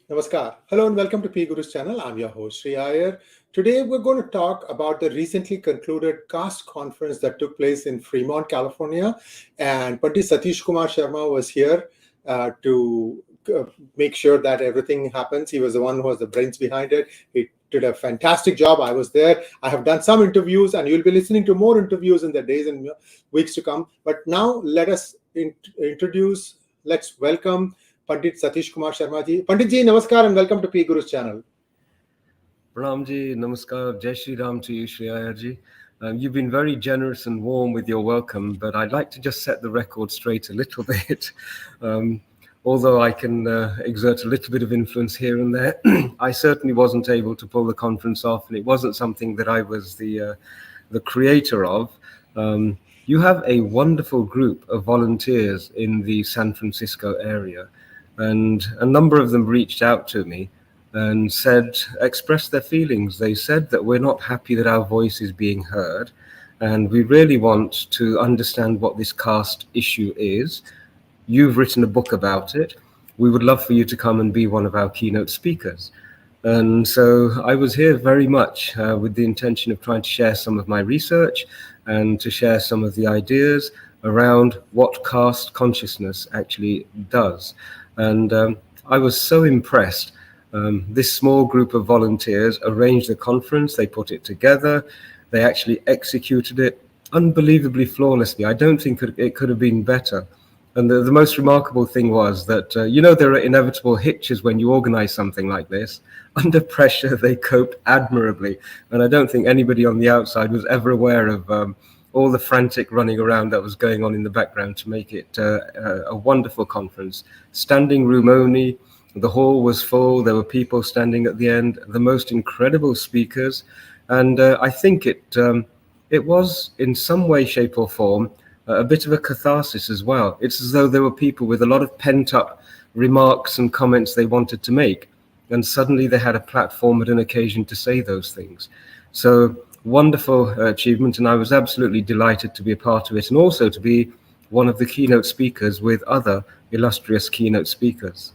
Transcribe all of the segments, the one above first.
Namaskar. Hello and welcome to PGurus channel. I'm your host Sri Iyer. Today we're going to talk about the recently concluded Caste conference that took place in Fremont, California. And Pandit Satish Kumar Sharma was here to make sure that everything happens. He was the one who was the brains behind it. He did a fantastic job. I was there. I have done some interviews and you'll be listening to more interviews in the days and weeks to come. But now let us let's welcome Pandit Satish Kumar Sharma ji. Pandit ji, namaskar and welcome to PGurus channel. Pranam ji, namaskar, Jai Shri Ram to you, Sri Iyer ji. You've been very generous and warm with your welcome, but I'd like to just set the record straight a little bit. Although I can exert a little bit of influence here and there, I certainly wasn't able to pull the conference off, and it wasn't something that I was the creator of. You have a wonderful group of volunteers in the San Francisco area, and a number of them reached out to me and expressed their feelings. They said that we're not happy that our voice is being heard, and we really want to understand what this caste issue is. You've written a book about it. We would love for you to come and be one of our keynote speakers. And so I was here very much with the intention of trying to share some of my research and to share some of the ideas around what caste consciousness actually does. And I was so impressed. This small group of volunteers arranged the conference, they put it together, they actually executed it unbelievably flawlessly. I don't think it could have been better. And the most remarkable thing was that, there are inevitable hitches when you organize something like this. Under pressure, they coped admirably. And I don't think anybody on the outside was ever aware of all the frantic running around that was going on in the background to make it a wonderful conference. Standing room only, the hall was full, there were people standing at the end, the most incredible speakers. And I think it was in some way, shape or form, a bit of a catharsis as well. It's as though there were people with a lot of pent-up remarks and comments they wanted to make, and suddenly they had a platform and an occasion to say those things. So wonderful achievement, and I was absolutely delighted to be a part of it, and also to be one of the keynote speakers with other illustrious keynote speakers.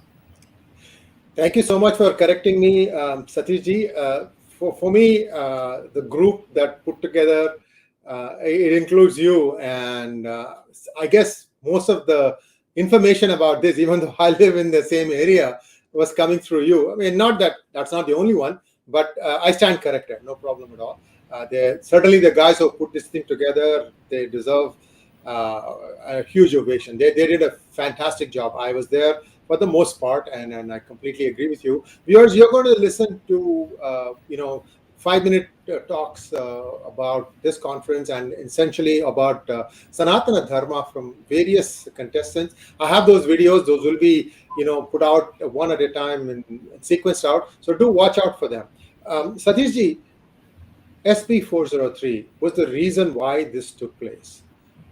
Thank you so much for correcting me, Satish ji. For me, the group that put together, it includes you, and I guess most of the information about this, even though I live in the same area, was coming through you. I mean, not that that's not the only one, but I stand corrected, no problem at all. Certainly the guys who put this thing together, they deserve a huge ovation. They did a fantastic job. I was there for the most part, and I completely agree with you. Viewers, you're going to listen to 5-minute talks about this conference and essentially about Sanatana Dharma from various contestants. I have those videos. Those will be put out one at a time and sequenced out. So do watch out for them. Satish ji, SB 403 was the reason why this took place.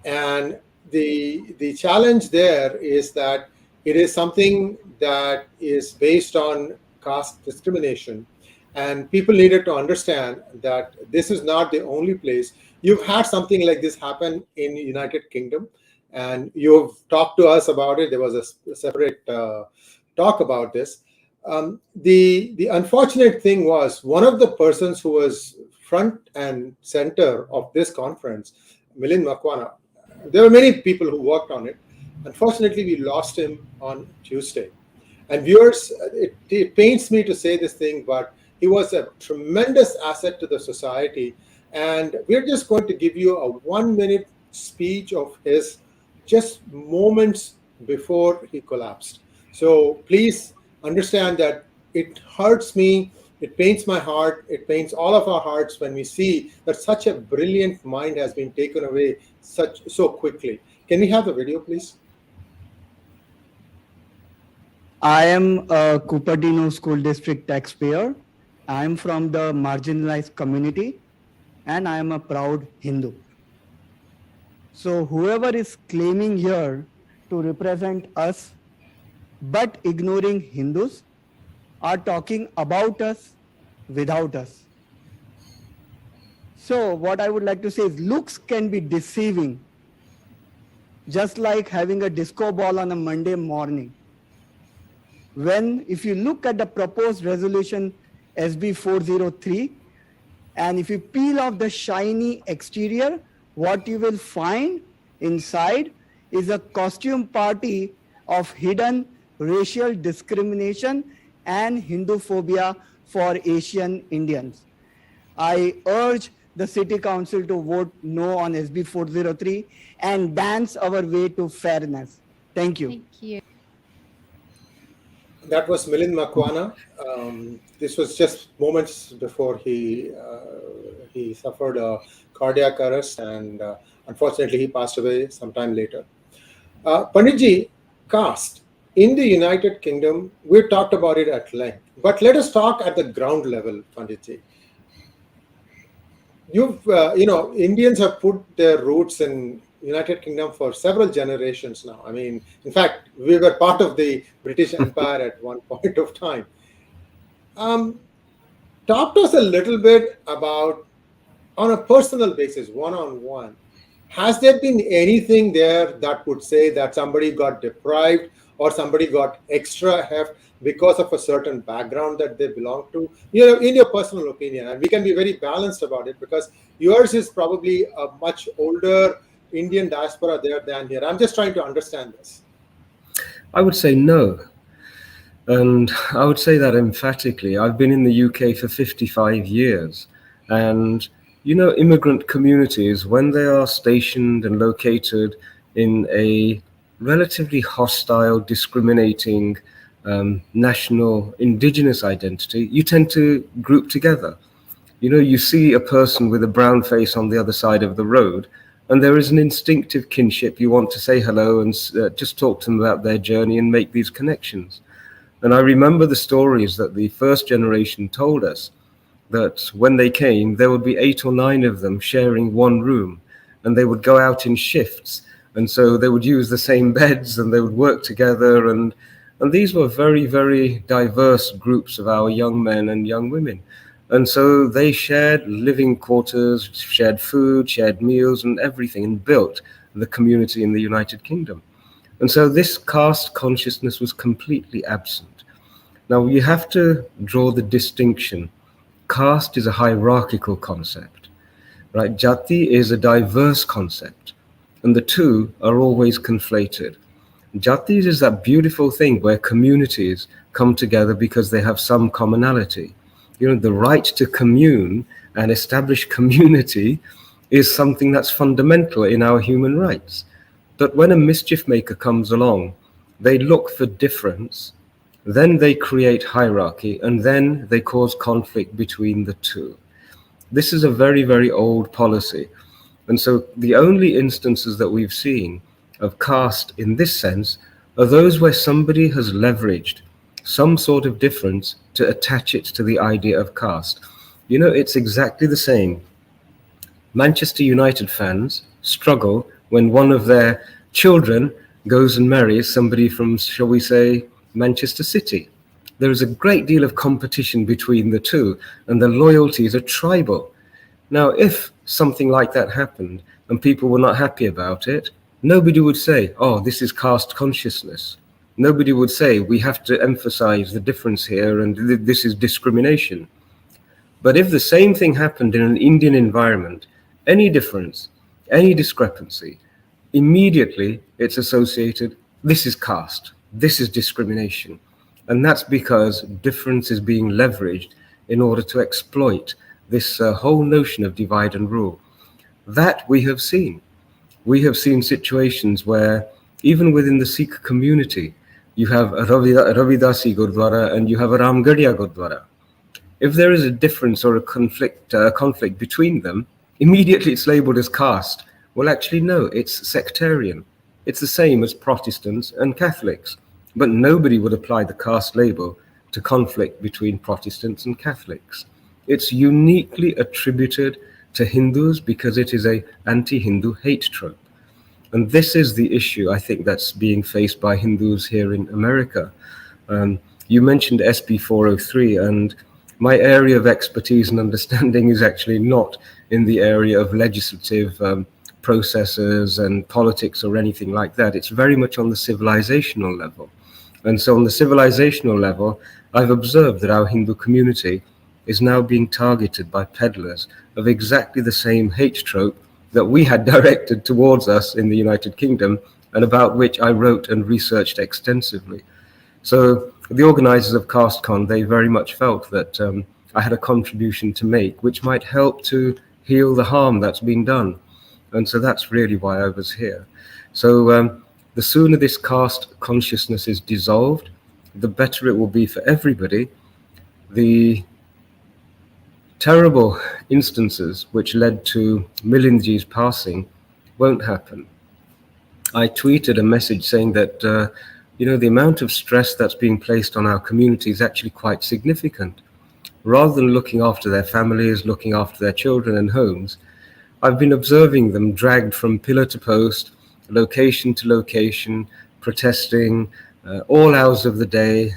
And the challenge there is that it is something that is based on caste discrimination. And people needed to understand that this is not the only place. You've had something like this happen in the United Kingdom, and you've talked to us about it. There was a separate talk about this. The unfortunate thing was one of the persons who was front and center of this conference, Milind Makwana. There were many people who worked on it. Unfortunately, we lost him on Tuesday. And viewers, it pains me to say this thing, but he was a tremendous asset to the society. And we're just going to give you a 1-minute speech of his just moments before he collapsed. So please understand that it hurts me, it pains my heart, it pains all of our hearts when we see that such a brilliant mind has been taken away so quickly. Can we have the video, please? I am a Cupertino School District taxpayer. I am from the marginalized community, and I am a proud Hindu. So whoever is claiming here to represent us, but ignoring Hindus, are talking about us without us. So what I would like to say is looks can be deceiving, just like having a disco ball on a Monday morning. if you look at the proposed resolution SB 403, and if you peel off the shiny exterior, what you will find inside is a costume party of hidden racial discrimination and Hindu phobia for Asian Indians. I urge the City Council to vote no on SB 403 and dance our way to fairness. Thank you. Thank you. That was Milind Makwana. This was just moments before he suffered a cardiac arrest, and unfortunately he passed away sometime later. Panditji, caste in the United Kingdom, we've talked about it at length, but let us talk at the ground level, Panditji. Indians have put their roots in United Kingdom for several generations now. I mean, in fact, we were part of the British Empire at one point of time. Talk to us a little bit about, on a personal basis, one-on-one, has there been anything there that would say that somebody got deprived or somebody got extra heft because of a certain background that they belong to? In your personal opinion, and we can be very balanced about it because yours is probably a much older Indian diaspora there than here. I'm just trying to understand this. I would say no. And I would say that emphatically. I've been in the UK for 55 years. And, immigrant communities, when they are stationed and located in a relatively hostile, discriminating national indigenous identity, you tend to group together. You see a person with a brown face on the other side of the road, and there is an instinctive kinship. You want to say hello and just talk to them about their journey and make these connections. And I remember the stories that the first generation told us, that when they came, there would be 8 or 9 of them sharing one room, and they would go out in shifts. And so they would use the same beds and they would work together. And these were very, very diverse groups of our young men and young women. And so they shared living quarters, shared food, shared meals and everything, and built the community in the United Kingdom. And so this caste consciousness was completely absent. Now you have to draw the distinction. Caste is a hierarchical concept, right? Jati is a diverse concept, and the two are always conflated. Jatis is that beautiful thing where communities come together because they have some commonality. The right to commune and establish community is something that's fundamental in our human rights. But when a mischief maker comes along, they look for difference, then they create hierarchy, and then they cause conflict between the two. This is a very, very old policy. And so the only instances that we've seen of caste in this sense are those where somebody has leveraged some sort of difference to attach it to the idea of caste. It's exactly the same. Manchester United fans struggle when one of their children goes and marries somebody from, shall we say, Manchester City. There is a great deal of competition between the two, and the loyalties are tribal. Now, if something like that happened and people were not happy about it, nobody would say, oh, this is caste consciousness. Nobody would say, we have to emphasize the difference here and this is discrimination. But if the same thing happened in an Indian environment, any difference, any discrepancy, immediately it's associated, this is caste, this is discrimination. And that's because difference is being leveraged in order to exploit this whole notion of divide and rule. That we have seen. We have seen situations where even within the Sikh community, you have a Ravidasi Gurdwara and you have a Ramgarhia Gurdwara. If there is a difference or a conflict between them, immediately it's labeled as caste. Well, actually, no, it's sectarian. It's the same as Protestants and Catholics, but nobody would apply the caste label to conflict between Protestants and Catholics. It's uniquely attributed to Hindus because it is an anti-Hindu hate trope. And this is the issue, I think, that's being faced by Hindus here in America. You mentioned SB 403, and my area of expertise and understanding is actually not in the area of legislative processes and politics or anything like that. It's very much on the civilizational level. And so on the civilizational level, I've observed that our Hindu community is now being targeted by peddlers of exactly the same hate trope that we had directed towards us in the United Kingdom, and about which I wrote and researched extensively. So the organizers of CasteCon, they very much felt that I had a contribution to make, which might help to heal the harm that's been done. And so that's really why I was here. So the sooner this caste consciousness is dissolved, the better it will be for everybody. The terrible instances which led to Milindji's passing won't happen. I tweeted a message saying that, the amount of stress that's being placed on our community is actually quite significant. Rather than looking after their families, looking after their children and homes, I've been observing them dragged from pillar to post, location to location, protesting all hours of the day,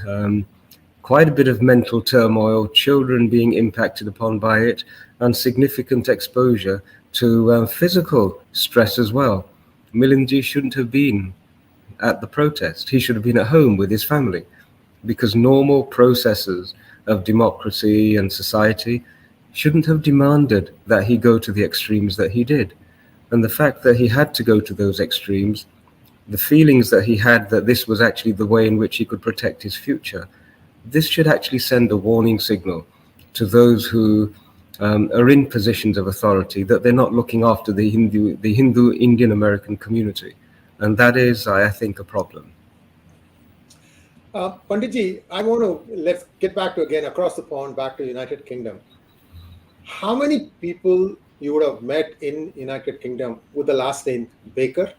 quite a bit of mental turmoil, children being impacted upon by it, and significant exposure to physical stress as well. Milindji shouldn't have been at the protest. He should have been at home with his family, because normal processes of democracy and society shouldn't have demanded that he go to the extremes that he did. And the fact that he had to go to those extremes, the feelings that he had that this was actually the way in which he could protect his future, this should actually send a warning signal to those who are in positions of authority, that they're not looking after the Hindu Indian American community. And that is, I think, a problem. Panditji, let's get back to again across the pond, back to United Kingdom. How many people you would have met in United Kingdom with the last name Baker,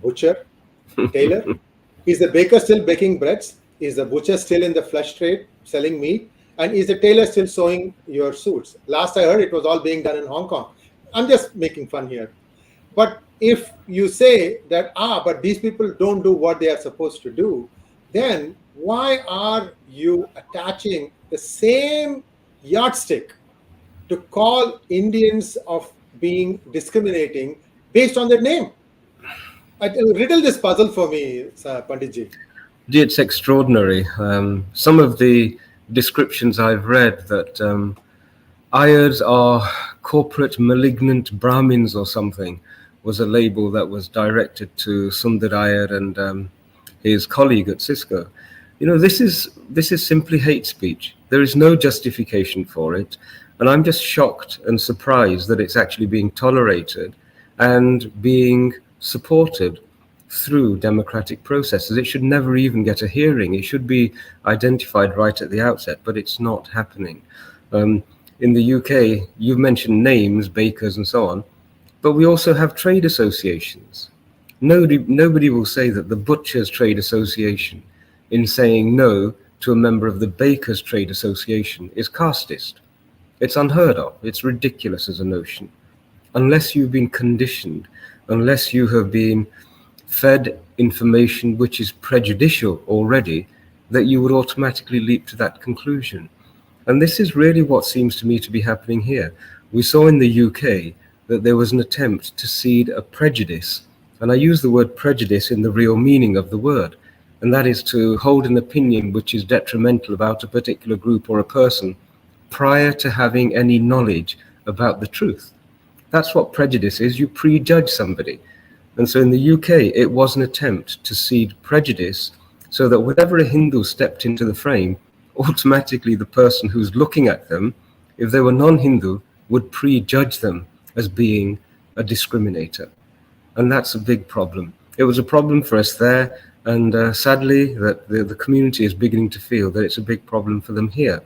Butcher, Taylor? Is the baker still baking breads? Is the butcher still in the flesh trade selling meat? And is the tailor still sewing your suits? Last I heard, it was all being done in Hong Kong. I'm just making fun here. But if you say that, but these people don't do what they are supposed to do, then why are you attaching the same yardstick to call Indians of being discriminating based on their name? Riddle this puzzle for me, Panditji. It's extraordinary. Some of the descriptions I've read that Iyers are corporate malignant Brahmins or something was a label that was directed to Sundar Iyer and his colleague at Cisco. This is simply hate speech. There is no justification for it. And I'm just shocked and surprised that it's actually being tolerated and being supported through democratic processes. It should never even get a hearing. It should be identified right at the outset, but it's not happening. In the UK, you've mentioned names, bakers and so on, but we also have trade associations. Nobody will say that the Butchers Trade Association, in saying no to a member of the Bakers Trade Association, is casteist. It's unheard of. It's ridiculous as a notion. Unless you've been conditioned, unless you have been fed information which is prejudicial already, that you would automatically leap to that conclusion. And this is really what seems to me to be happening here. We saw in the UK that there was an attempt to seed a prejudice, and I use the word prejudice in the real meaning of the word, and that is to hold an opinion which is detrimental about a particular group or a person prior to having any knowledge about the truth. That's what prejudice is. You prejudge somebody. And so in the UK, it was an attempt to seed prejudice so that whenever a Hindu stepped into the frame, automatically the person who's looking at them, if they were non-Hindu, would prejudge them as being a discriminator. And that's a big problem. It was a problem for us there, and sadly, that the community is beginning to feel that it's a big problem for them here.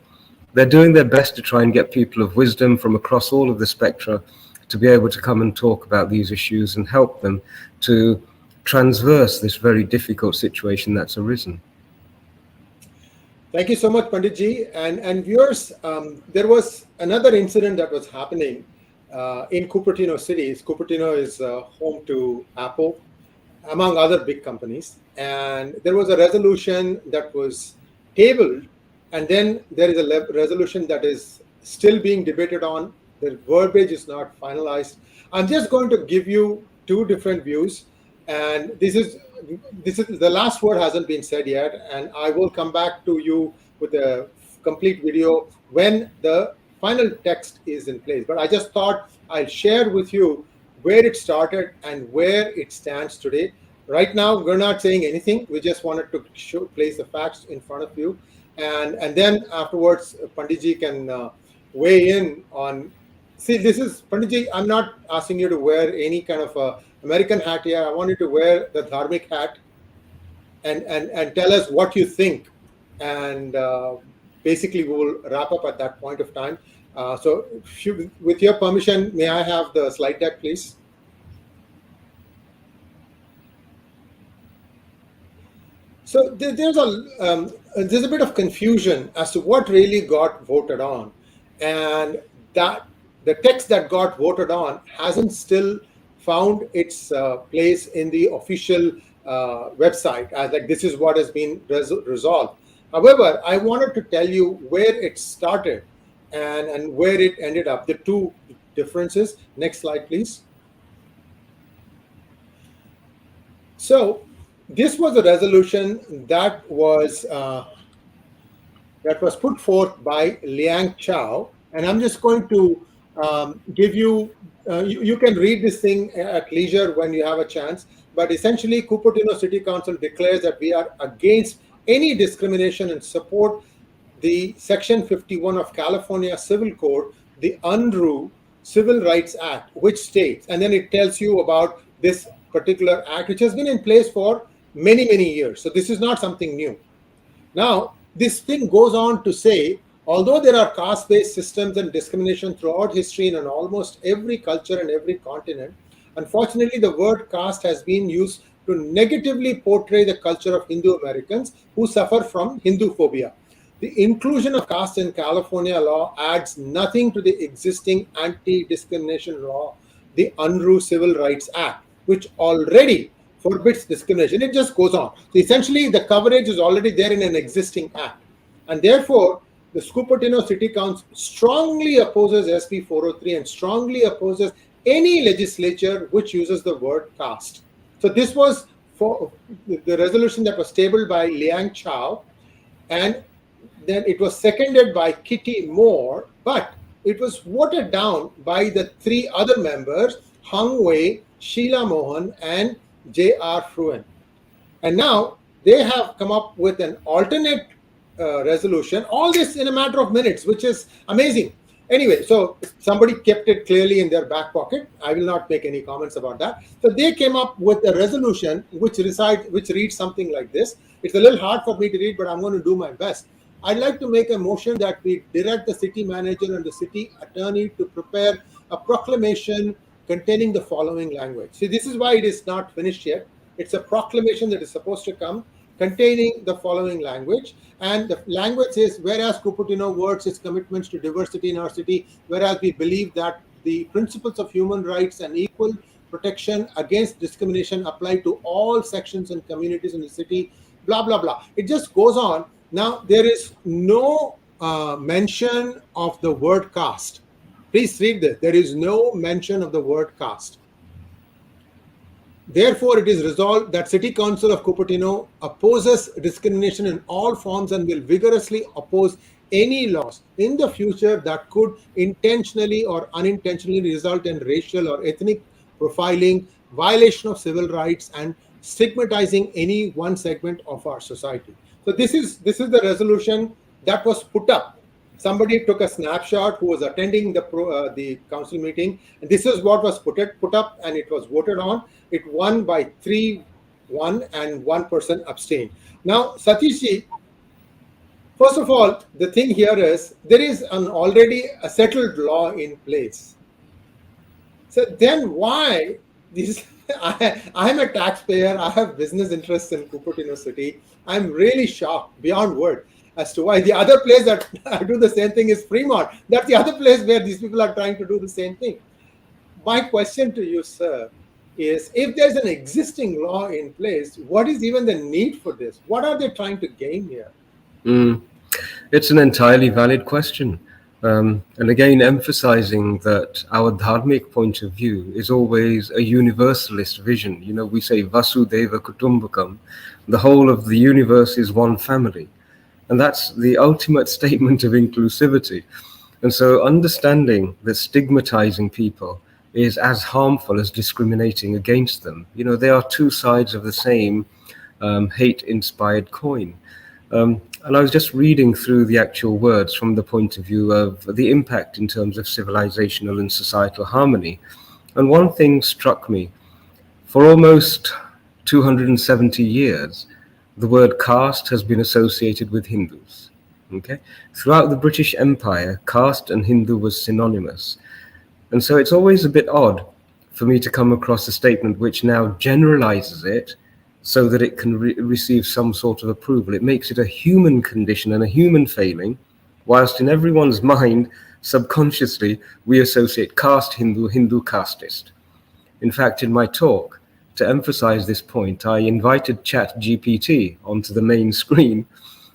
They're doing their best to try and get people of wisdom from across all of the spectra to be able to come and talk about these issues and help them to transverse this very difficult situation that's arisen. Thank you so much, Panditji. And viewers, there was another incident that was happening in Cupertino City. Cupertino is home to Apple, among other big companies. And there was a resolution that was tabled, and then there is a resolution that is still being debated on. The verbiage is not finalized. I'm just going to give you two different views, and this is this is the last word hasn't been said yet, and I will come back to you with a complete video when the final text is in place. But I just thought I'll share with you where it started and where it stands today. Right now, we're not saying anything. We just wanted to place the facts in front of you. And then afterwards, Panditji can weigh in on. See, this is, Panditji, I'm not asking you to wear any kind of American hat here. I want you to wear the dharmic hat and tell us what you think. And basically, we will wrap up at that point of time. So with your permission, may I have the slide deck, please? So there's a bit of confusion as to what really got voted on, and that the text that got voted on hasn't still found its place in the official website as like this is what has been resolved. However, I wanted to tell you where it started and where it ended up. The two differences. Next slide, please. So this was a resolution that was put forth by Liang Chao, and I'm just going to give you, you can read this thing at leisure when you have a chance, but essentially Cupertino City Council declares that we are against any discrimination and support the Section 51 of California Civil Code, the UNRU Civil Rights Act, which states, and then it tells you about this particular act, which has been in place for many, many years. So this is not something new. Now, this thing goes on to say, although there are caste-based systems and discrimination throughout history and in almost every culture and every continent, unfortunately, the word caste has been used to negatively portray the culture of Hindu Americans who suffer from Hindu phobia. The inclusion of caste in California law adds nothing to the existing anti-discrimination law, the UNRU Civil Rights Act, which already forbids discrimination. It just goes on. So essentially, the coverage is already there in an existing act. And therefore, the Cupertino City Council strongly opposes SB 403 and strongly opposes any legislature which uses the word caste. So this was for the resolution that was tabled by Liang Chao, and then it was seconded by Kitty Moore, but it was voted down by the three other members, Hung Wei, Sheila Mohan, and J.R. Fruin. And now they have come up with an alternate resolution, all this in a matter of minutes, which is amazing. Anyway, so somebody kept it clearly in their back pocket. I will not make any comments about that. So they came up with a resolution which reads something like this. It's a little hard for me to read, but I'm going to do my best. I'd like to make a motion that we direct the city manager and the city attorney to prepare a proclamation containing the following language. See, this is why it is not finished yet. It's a proclamation that is supposed to come containing the following language. And the language is, whereas Cupertino works its commitments to diversity in our city, whereas we believe that the principles of human rights and equal protection against discrimination apply to all sections and communities in the city, blah, blah, blah. It just goes on. Now, there is no mention of the word caste. Please read this. There is no mention of the word caste. Therefore, it is resolved that City Council of Cupertino opposes discrimination in all forms and will vigorously oppose any laws in the future that could intentionally or unintentionally result in racial or ethnic profiling, violation of civil rights, and stigmatizing any one segment of our society. So this is the resolution that was put up. Somebody took a snapshot who was attending the council meeting, and this is what was put up, and it was voted on. It won by 3-1, and 1 person abstained. Now, Satish ji, first of all, the thing here is there is already a settled law in place. So then why these? I'm a taxpayer. I have business interests in Cupertino City. I'm really shocked beyond word as to why. The other place that I do the same thing is Fremont. That's the other place where these people are trying to do the same thing. My question to you, sir, is if there's an existing law in place, what is even the need for this? What are they trying to gain here? It's an entirely valid question. And again, emphasizing that our dharmic point of view is always a universalist vision. You know, we say Vasudeva Kutumbakam, the whole of the universe is one family. And that's the ultimate statement of inclusivity. And so understanding that stigmatizing people is as harmful as discriminating against them. You know, they are two sides of the same hate-inspired coin. And I was just reading through the actual words from the point of view of the impact in terms of civilizational and societal harmony. And one thing struck me. For almost 270 years, the word caste has been associated with Hindus. Okay? Throughout the British Empire, caste and Hindu was synonymous. And so it's always a bit odd for me to come across a statement which now generalizes it so that it can receive some sort of approval. It makes it a human condition and a human failing, whilst in everyone's mind, subconsciously, we associate caste Hindu, Hindu casteist. In fact, in my talk, to emphasize this point, I invited ChatGPT onto the main screen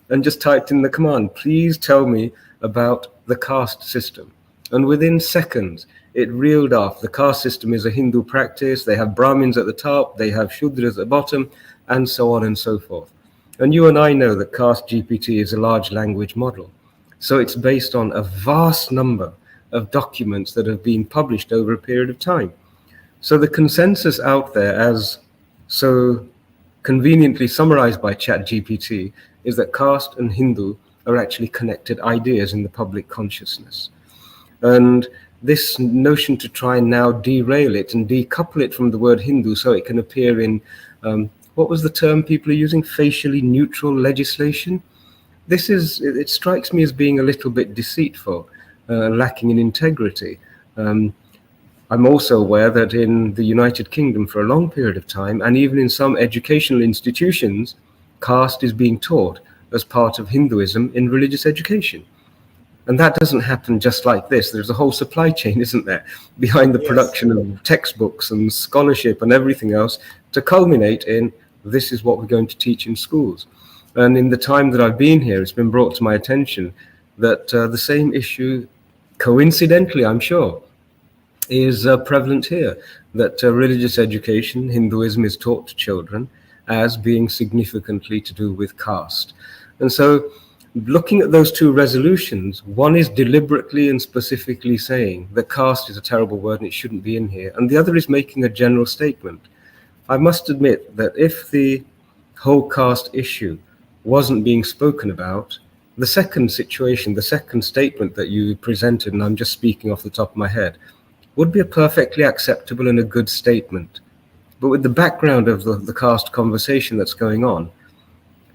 and just typed in the command, please tell me about the caste system. And within seconds, it reeled off. The caste system is a Hindu practice. They have Brahmins at the top, they have Shudras at the bottom, and so on and so forth. And you and I know that Caste GPT is a large language model. So it's based on a vast number of documents that have been published over a period of time. So the consensus out there, as so conveniently summarized by ChatGPT, is that caste and Hindu are actually connected ideas in the public consciousness. And this notion to try and now derail it and decouple it from the word Hindu so it can appear in, what was the term people are using, facially neutral legislation? It strikes me as being a little bit deceitful, lacking in integrity. I'm also aware that in the United Kingdom for a long period of time, and even in some educational institutions, caste is being taught as part of Hinduism in religious education. And that doesn't happen just like this. There's a whole supply chain, isn't there, behind the production of textbooks and scholarship and everything else to culminate in this is what we're going to teach in schools. And in the time that I've been here, it's been brought to my attention that the same issue, coincidentally, I'm sure, is prevalent here, that religious education, Hinduism, is taught to children as being significantly to do with caste. And so looking at those two resolutions, one is deliberately and specifically saying that caste is a terrible word and it shouldn't be in here, and the other is making a general statement. I must admit that if the whole caste issue wasn't being spoken about, the second situation, the second statement that you presented, and I'm just speaking off the top of my head, would be a perfectly acceptable and a good statement. But with the background of the caste conversation that's going on,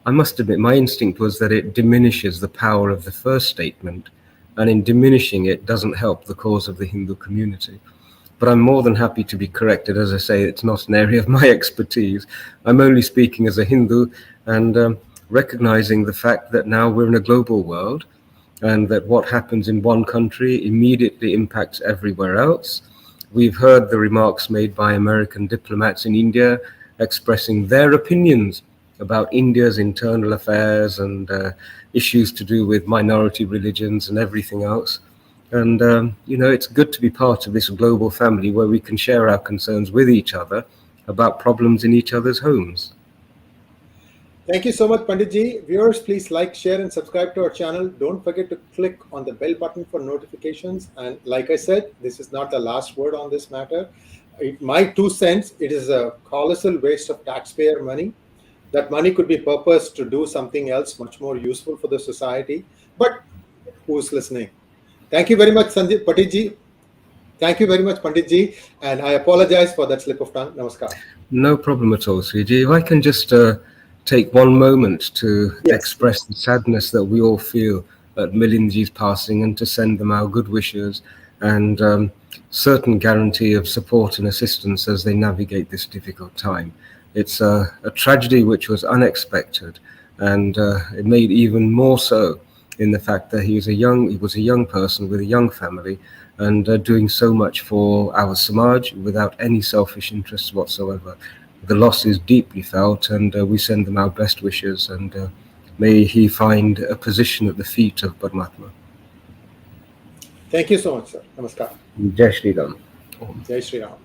I must admit my instinct was that it diminishes the power of the first statement, and in diminishing it doesn't help the cause of the Hindu community. But I'm more than happy to be corrected. As I say, it's not an area of my expertise. I'm only speaking as a Hindu and recognizing the fact that now we're in a global world and that what happens in one country immediately impacts everywhere else. We've heard the remarks made by American diplomats in India expressing their opinions about India's internal affairs and issues to do with minority religions and everything else. And, you know, it's good to be part of this global family where we can share our concerns with each other about problems in each other's homes. Thank you so much, Panditji. Viewers, please like, share, and subscribe to our channel. Don't forget to click on the bell button for notifications. And like I said, this is not the last word on this matter. My 2 cents, it is a colossal waste of taxpayer money. That money could be purposed to do something else much more useful for the society. But who's listening? Thank you very much, Panditji. Thank you very much, Panditji. And I apologize for that slip of tongue. Namaskar. No problem at all, Sriji. If I can just take one moment to express the sadness that we all feel at Milindji's passing and to send them our good wishes and certain guarantee of support and assistance as they navigate this difficult time. It's a tragedy which was unexpected, and it made even more so in the fact that he was a young person with a young family and doing so much for our Samaj without any selfish interests whatsoever. The loss is deeply felt, and we send them our best wishes, and may he find a position at the feet of Paramatma. Thank you so much, sir. Namaskar. Jai Shri Ram. Jai Shri Ram.